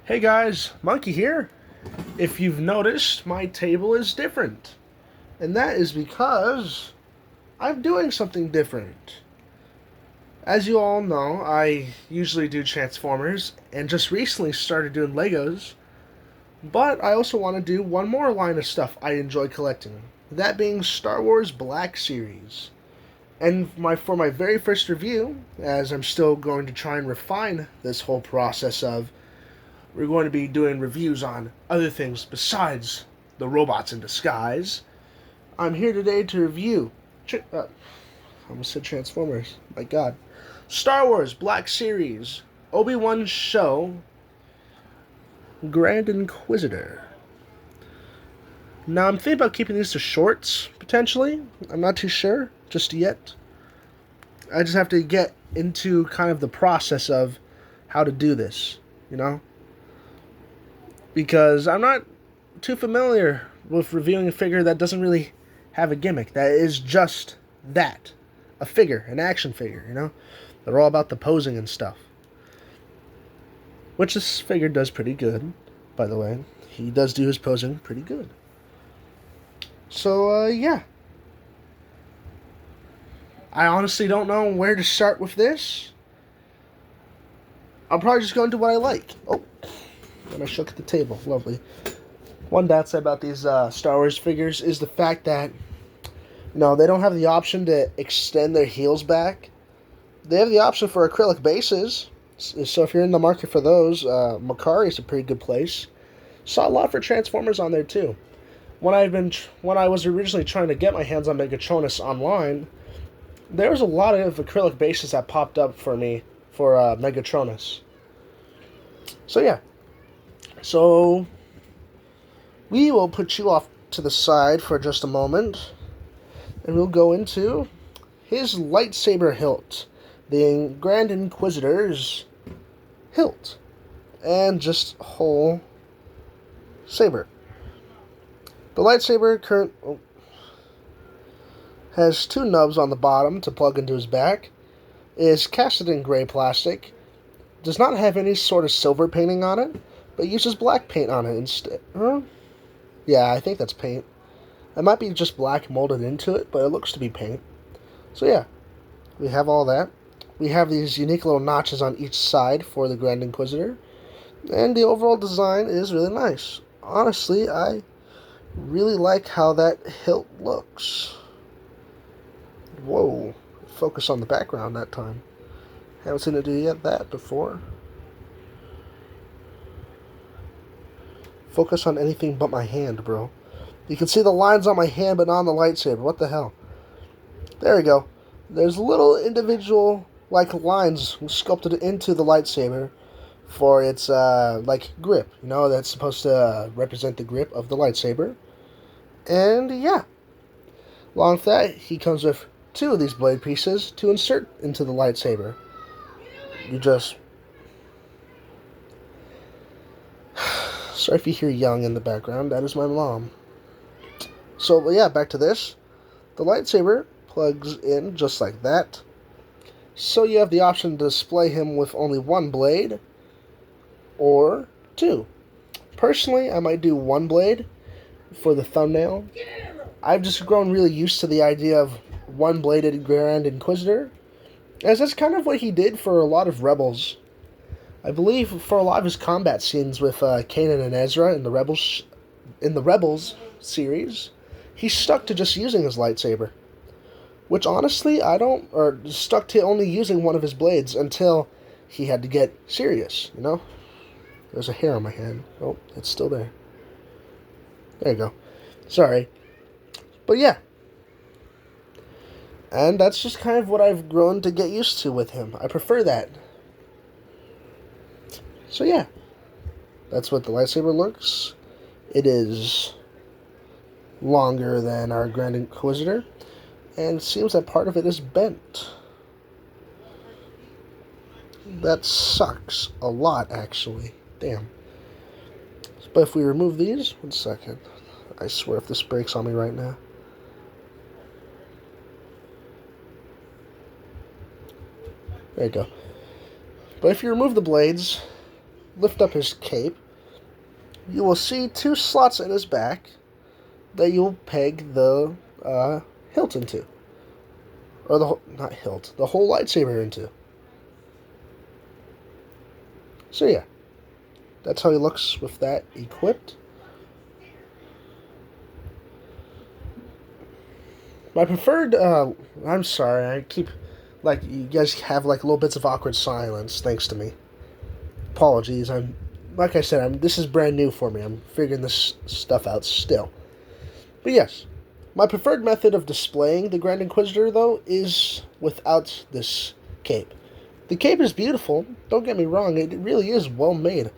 Hey guys, Monkey here. If you've noticed, my table is different. And that is because I'm doing something different. As you all know, I usually do Transformers and just recently started doing Legos. But I also want to do one more line of stuff I enjoy collecting. That being Star Wars Black Series. And for my very first review, as I'm still going to try and refine this whole process of we're going to be doing reviews on other things besides the robots in disguise. I'm here today to review. I almost said Transformers. My God. Star Wars Black Series, Obi-Wan Show, Grand Inquisitor. Now I'm thinking about keeping these to shorts potentially. I'm not too sure just yet. I just have to get into kind of the process of how to do this, you know? Because I'm not too familiar with reviewing a figure that doesn't really have a gimmick. That is just that. A figure, an action figure, you know? They're all about the posing and stuff. Which this figure does pretty good, by the way. He does do his posing pretty good. So, yeah. I honestly don't know where to start with this. I'll probably just go into what I like. Oh, and I shook at the table. Lovely. One downside about these Star Wars figures is the fact that, they don't have the option to extend their heels back. They have the option for acrylic bases. So if you're in the market for those, Macari is a pretty good place. Saw a lot for Transformers on there too. When I was originally trying to get my hands on Megatronus online, there was a lot of acrylic bases that popped up for me for Megatronus. So yeah. So we will put you off to the side for just a moment, and we'll go into his lightsaber hilt, the Grand Inquisitor's hilt, and just whole saber. The lightsaber has two nubs on the bottom to plug into his back, is casted in gray plastic, does not have any sort of silver painting on it, but uses black paint on it instead. Yeah, I think that's paint. It might be just black molded into it, but it looks to be paint. So yeah, we have all that. We have these unique little notches on each side for the Grand Inquisitor, and the overall design is really nice. Honestly, I really like how that hilt looks. Whoa, focus on the background that time. Haven't seen it do that before. Focus on anything but my hand, bro. You can see the lines on my hand, but not on the lightsaber. What the hell? There we go. There's little individual, lines sculpted into the lightsaber for its, grip. That's supposed to represent the grip of the lightsaber. And, yeah. Along with that, he comes with two of these blade pieces to insert into the lightsaber. You just... Sorry if you hear young in the background. That is my mom. So, yeah, back to this. The lightsaber plugs in just like that. So you have the option to display him with only one blade or two. Personally, I might do one blade for the thumbnail. I've just grown really used to the idea of one-bladed Grand Inquisitor, as that's kind of what he did for a lot of Rebels. I believe for a lot of his combat scenes with Kanan and Ezra in the Rebels series, he stuck to just using his lightsaber. Which honestly, stuck to only using one of his blades until he had to get serious, There's a hair on my hand. Oh, it's still there. There you go. Sorry. But yeah. And that's just kind of what I've grown to get used to with him. I prefer that. So yeah. That's what the lightsaber looks. It is longer than our Grand Inquisitor. And it seems that part of it is bent. That sucks a lot, actually. Damn. But if we remove these... One second. I swear if this breaks on me right now. There you go. But if you remove the blades, lift up his cape, you will see 2 slots in his back that you'll peg the hilt into. Or not hilt, the whole lightsaber into. So yeah, that's how he looks with that equipped. My preferred, I'm sorry, I keep, you guys have, little bits of awkward silence, thanks to me. Apologies, like I said, this is brand new for me. I'm figuring this stuff out still. But yes, my preferred method of displaying the Grand Inquisitor, though, is without this cape. The cape is beautiful, don't get me wrong, it really is well made.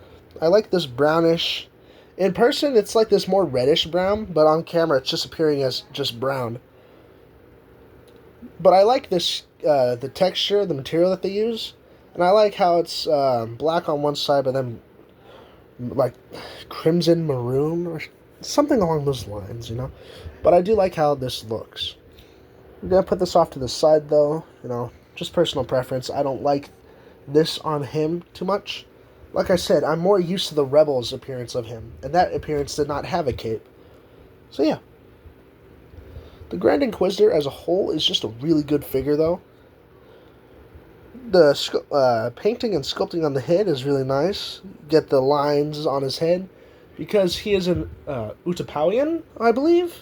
I like this brownish. In person, it's like this more reddish brown, but on camera, it's just appearing as just brown. But I like this, the texture, the material that they use, and I like how it's black on one side, but then crimson maroon or something along those lines, But I do like how this looks. I'm gonna put this off to the side, though, just personal preference. I don't like this on him too much. Like I said, I'm more used to the Rebels appearance of him, and that appearance did not have a cape. So yeah. The Grand Inquisitor as a whole is just a really good figure, though. The painting and sculpting on the head is really nice. Get the lines on his head. Because he is an Utapowian, I believe,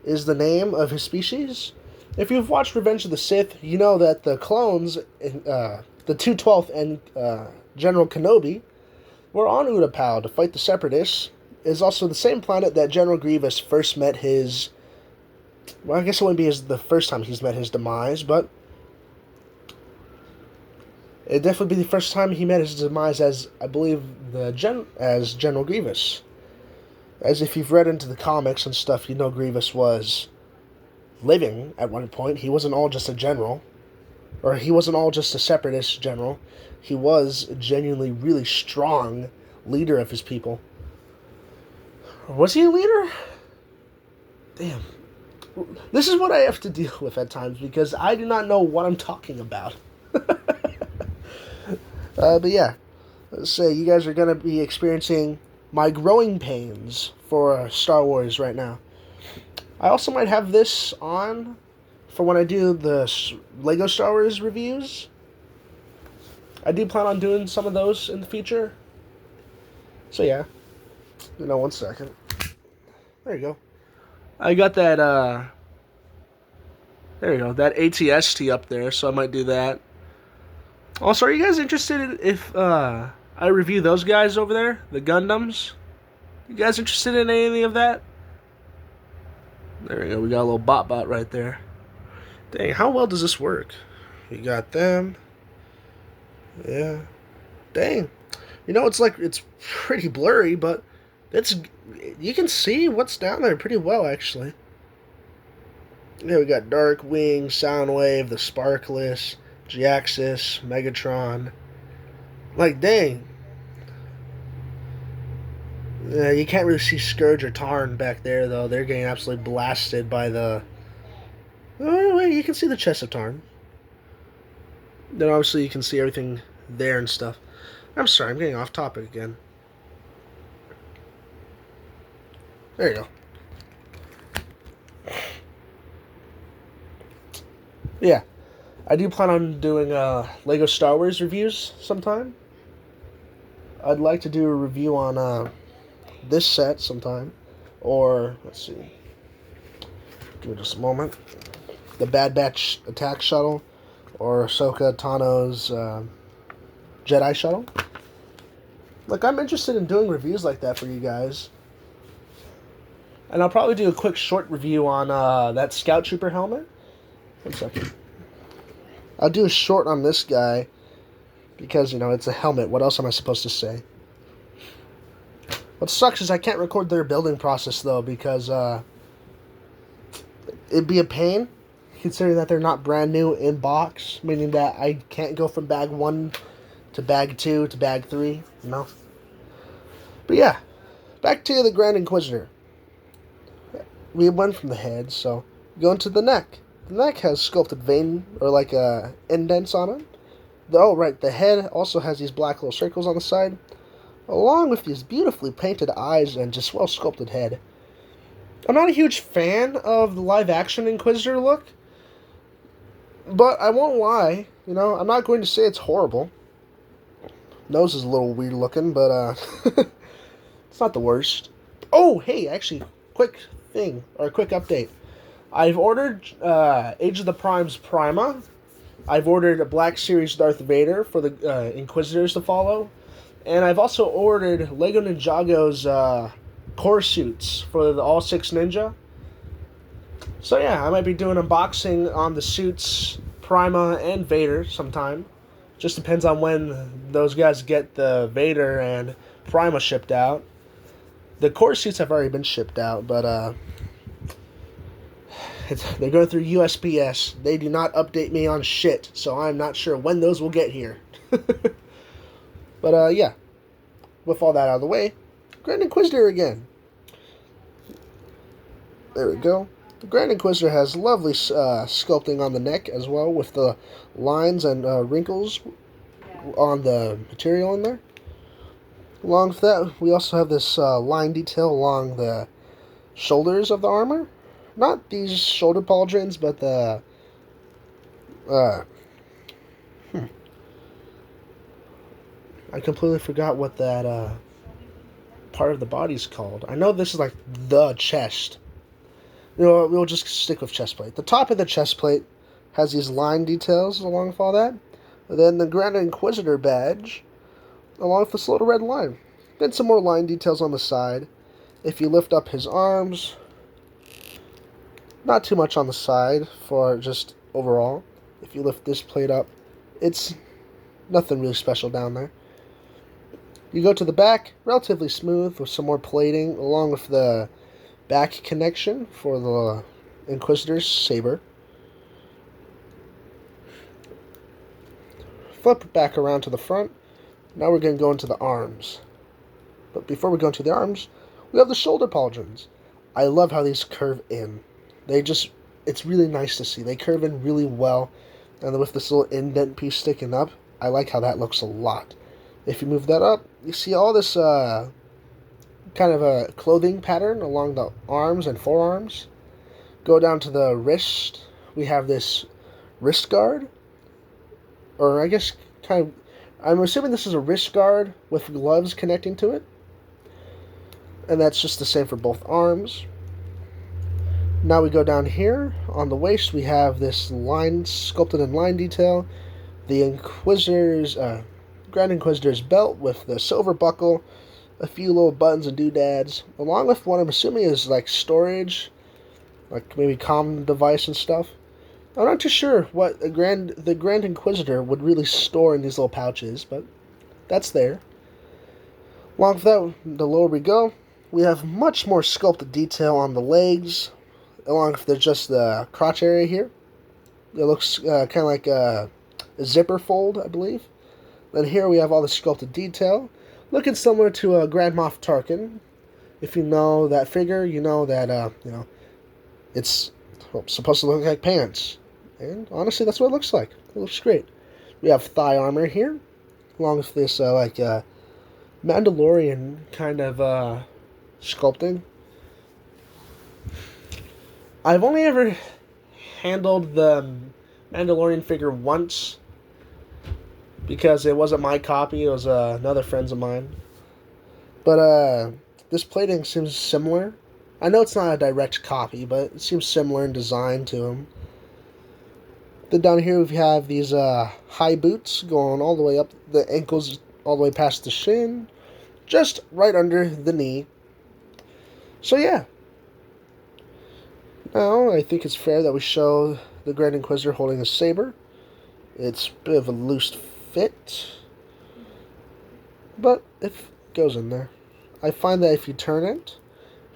is the name of his species. If you've watched Revenge of the Sith, you know that the clones, the 212th and General Kenobi, were on Utapau to fight the Separatists. It is also the same planet that General Grievous first met his... Well, I guess it wouldn't be the first time he's met his demise, but it'd definitely be the first time he met his demise as, I believe, as General Grievous. As if you've read into the comics and stuff, you know Grievous was living at one point. He wasn't all just a general, or he wasn't all just a separatist general. He was a genuinely really strong leader of his people. Was he a leader? Damn. This is what I have to deal with at times, because I do not know what I'm talking about. But yeah, let's say you guys are going to be experiencing my growing pains for Star Wars right now. I also might have this on for when I do the Lego Star Wars reviews. I do plan on doing some of those in the future. So yeah, one second. There you go. I got that, there you go, that ATST up there, so I might do that. Also, are you guys interested if I review those guys over there, the Gundams? You guys interested in any of that? There we go, we got a little bot right there. Dang, how well does this work? You got them. Yeah. Dang. It's pretty blurry, but you can see what's down there pretty well, actually. Yeah, we got Darkwing, Soundwave, the Sparkless, Jaxus, Megatron. Dang. Yeah, you can't really see Scourge or Tarn back there, though. They're getting absolutely blasted by the... Oh, wait, you can see the chest of Tarn. Then obviously you can see everything there and stuff. I'm sorry, I'm getting off topic again. There you go. Yeah, I do plan on doing Lego Star Wars reviews sometime. I'd like to do a review on this set sometime. Or, let's see. Give me just a moment. The Bad Batch attack shuttle. Or Ahsoka Tano's Jedi shuttle. I'm interested in doing reviews like that for you guys. And I'll probably do a quick short review on that Scout Trooper helmet. 1 second. I'll do a short on this guy because, it's a helmet. What else am I supposed to say? What sucks is I can't record their building process, though, because it'd be a pain, considering that they're not brand new in box, meaning that I can't go from bag 1 to bag 2 to bag 3, But yeah, back to the Grand Inquisitor. We went from the head, so go into the neck. The neck has sculpted vein, or indents on it. Oh, right, the head also has these black little circles on the side. along with these beautifully painted eyes and just well sculpted head. I'm not a huge fan of the live action Inquisitor look, but I won't lie, I'm not going to say it's horrible. Nose is a little weird looking, but it's not the worst. Oh, hey, actually, quick update. I've ordered Age of the Prime's Prima. I've ordered a Black Series Darth Vader for the Inquisitors to follow. And I've also ordered Lego Ninjago's core suits for the All 6 Ninja. So yeah, I might be doing unboxing on the suits, Prima and Vader sometime. Just depends on when those guys get the Vader and Prima shipped out. The core suits have already been shipped out, but they're going through USPS. They do not update me on shit, so I'm not sure when those will get here. But yeah, with all that out of the way, Grand Inquisitor again. There we go. The Grand Inquisitor has lovely sculpting on the neck as well, with the lines and wrinkles on the material in there. Along with that, we also have this line detail along the shoulders of the armor. Not these shoulder pauldrons, but the... I completely forgot what that part of the body's called. I know this is like the chest. We'll just stick with chest plate. The top of the chest plate has these line details along with all that. And then the Grand Inquisitor badge, along with this little red line. Then some more line details on the side. If you lift up his arms, not too much on the side for just overall. If you lift this plate up, it's nothing really special down there. You go to the back, relatively smooth with some more plating, along with the back connection for the Inquisitor's saber. Flip back around to the front. Now we're going to go into the arms. But before we go into the arms, we have the shoulder pauldrons. I love how these curve in. It's really nice to see. They curve in really well. And with this little indent piece sticking up, I like how that looks a lot. If you move that up, you see all this kind of a clothing pattern along the arms and forearms. Go down to the wrist. We have this wrist guard. Or I guess I'm assuming this is a wrist guard with gloves connecting to it. And that's just the same for both arms. Now we go down here. On the waist, we have this line, sculpted in line detail. The Grand Inquisitor's belt with the silver buckle. A few little buttons and doodads. Along with what I'm assuming is like storage. Like maybe comm device and stuff. I'm not too sure what the Grand Inquisitor would really store in these little pouches, but that's there. Along with that, the lower we go, we have much more sculpted detail on the legs, along with just the crotch area here. It looks kind of like a zipper fold, I believe. Then here we have all the sculpted detail, looking similar to Grand Moff Tarkin. If you know that figure, you know that it's supposed to look like pants. And honestly, that's what it looks like. It looks great. We have thigh armor here, along with this Mandalorian kind of sculpting. I've only ever handled the Mandalorian figure once because it wasn't my copy. It was another friend's of mine. But this plating seems similar. I know it's not a direct copy, but it seems similar in design to him. Then down here we have these high boots going all the way up the ankles, all the way past the shin, just right under the knee. So yeah. Now I think it's fair that we show the Grand Inquisitor holding a saber. It's a bit of a loose fit, but it goes in there. I find that if you turn it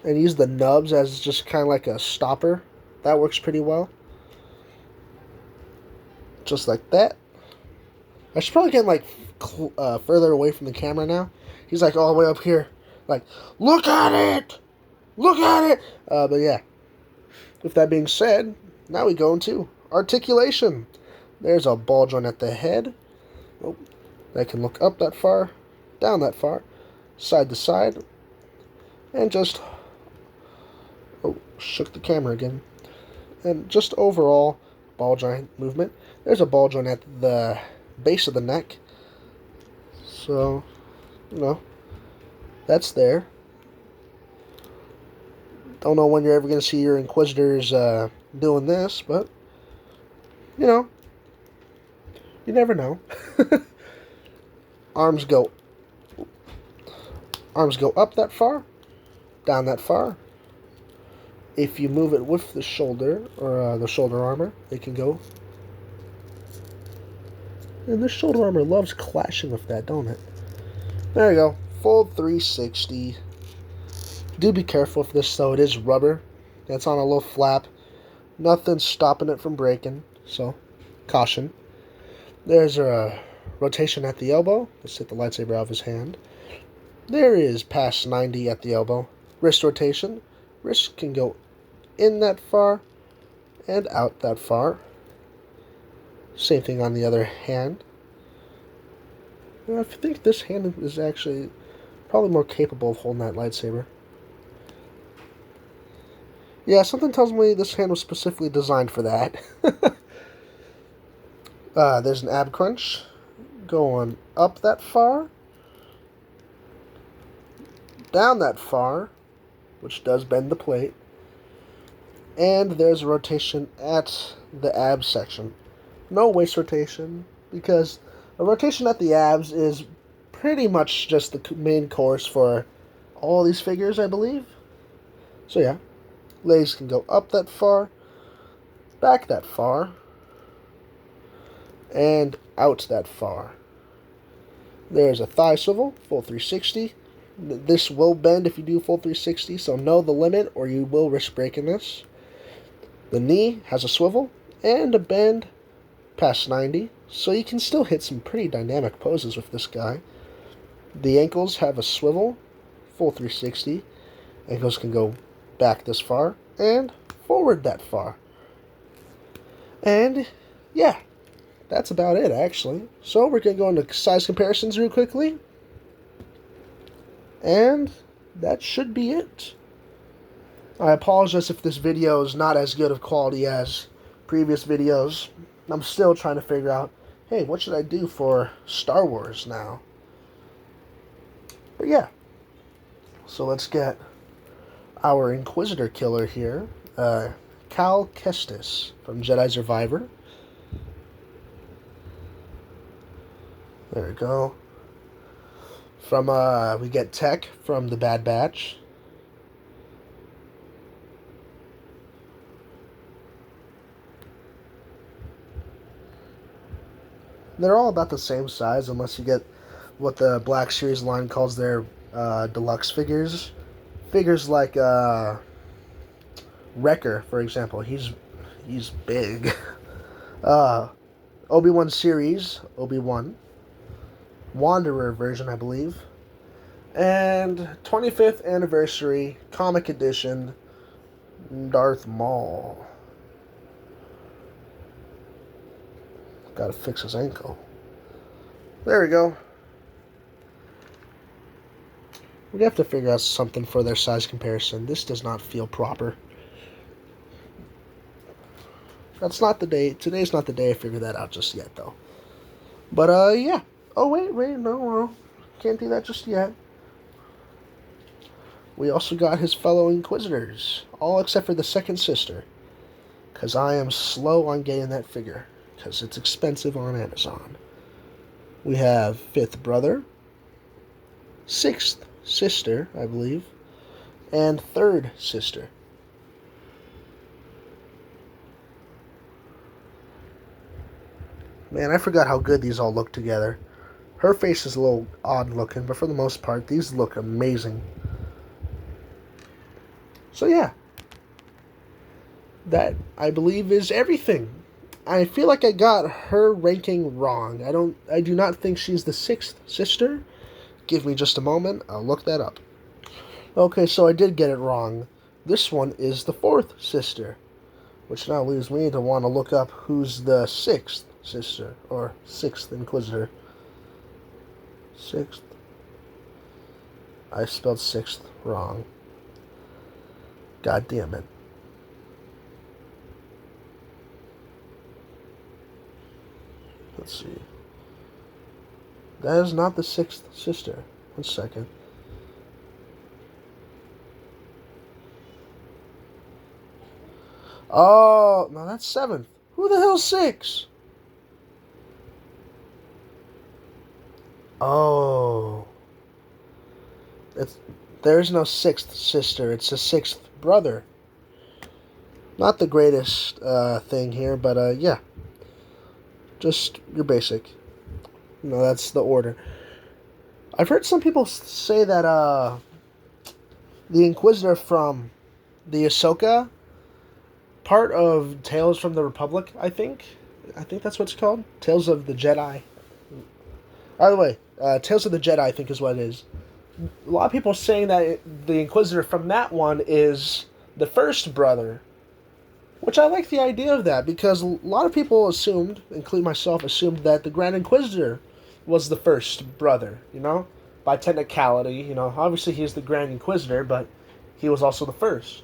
and use the nubs as just kind of like a stopper, that works pretty well. Just like that. I should probably get like further away from the camera now. He's like all the way up here. Like, look at it! Look at it! But yeah. With that being said, now we go into articulation. There's a ball joint at the head. Oh, that can look up that far, down that far. side to side, and just, oh, shook the camera again, and just overall ball joint movement. There's a ball joint at the base of the neck, so, you know, that's there. Don't know when you're ever going to see your Inquisitors doing this, but, you know, you never know. Arms go up that far, down that far. If you move it with the shoulder, or the shoulder armor, it can go. And this shoulder armor loves clashing with that, don't it? There you go. Full 360. Do be careful with this, though. It is rubber. It's on a little flap. Nothing's stopping it from breaking, so caution. There's a rotation at the elbow. Let's hit the lightsaber out of his hand. There is past 90 at the elbow. Wrist rotation. Wrist can go in that far and out that far. Same thing on the other hand. I think this hand is actually probably more capable of holding that lightsaber. Yeah, something tells me this hand was specifically designed for that. There's an ab crunch going up that far, down that far, which does bend the plate, and there's a rotation at the ab section. No waist rotation, because a rotation at the abs is pretty much just the main course for all these figures, I believe. So yeah, legs can go up that far, back that far, and out that far. There's a thigh swivel, full 360. This will bend if you do full 360, so know the limit or you will risk breaking this. The knee has a swivel and a bend past 90, so you can still hit some pretty dynamic poses with this guy. The ankles have a swivel, full 360. Ankles can go back this far and forward that far. And yeah, that's about it actually. So we're going to go into size comparisons real quickly. And that should be it. I apologize if this video is not as good of quality as previous videos. I'm still trying to figure out, hey, what should I do for Star Wars now? But yeah. So let's get our Inquisitor killer here. Cal Kestis from Jedi Survivor. There we go. From, we get Tech from the Bad Batch. They're all about the same size unless you get what the Black Series line calls their deluxe figures. Figures like Wrecker, for example. He's big. Obi-Wan series, Obi-Wan. Wanderer version, I believe. And 25th anniversary comic edition Darth Maul. Gotta fix his ankle. There we go. We have to figure out something for their size comparison. This does not feel proper. That's not the day. Today's not the day I figure that out just yet, though. But, yeah. Oh, wait, no. Can't do that just yet. We also got his fellow Inquisitors. All except for the second sister. Because I am slow on getting that figure. Because it's expensive on Amazon. We have fifth brother. Sixth sister, I believe. And third sister. Man, I forgot how good these all look together. Her face is a little odd looking, but for the most part, these look amazing. So yeah. That, I believe, is everything. I feel like I got her ranking wrong. I do not think she's the sixth sister. Give me just a moment. I'll look that up. Okay, so I did get it wrong. This one is the fourth sister, which now leaves me to want to look up who's the sixth sister, or sixth Inquisitor. Sixth. I spelled sixth wrong. God damn it. Let's see. That is not the sixth sister. 1 second. Oh, no, that's seventh. Who the hell's six? Oh. There's no sixth sister. It's a sixth brother. Not the greatest thing here, but yeah. Just your basic. No, that's the order. I've heard some people say that the Inquisitor from the Ahsoka part of Tales from the Republic, I think that's what it's called. Tales of the Jedi. By the way, Tales of the Jedi, I think, is what it is. A lot of people saying that the Inquisitor from that one is the first brother, which I like the idea of that, because a lot of people assumed, including myself, assumed that the Grand Inquisitor was the first brother, you know? By technicality, you know, obviously he's the Grand Inquisitor, but he was also the first.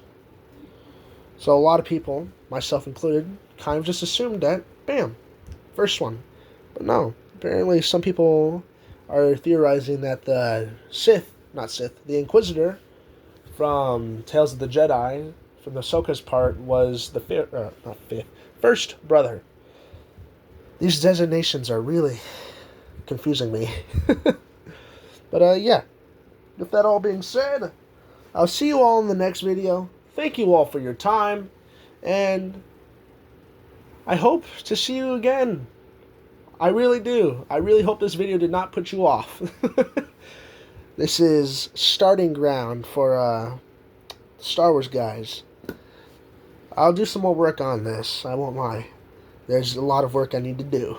So a lot of people, myself included, kind of just assumed that, bam, first one. But no, apparently some people are theorizing that the the Inquisitor from Tales of the Jedi, from the Ahsoka's part, was the first brother. These designations are really confusing me. But yeah, with that all being said, I'll see you all in the next video. Thank you all for your time, and I hope to see you again. I really do. I really hope this video did not put you off. This is starting ground for Star Wars guys. I'll do some more work on this, I won't lie. There's a lot of work I need to do.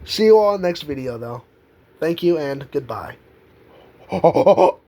See you all in the next video, though. Thank you and goodbye.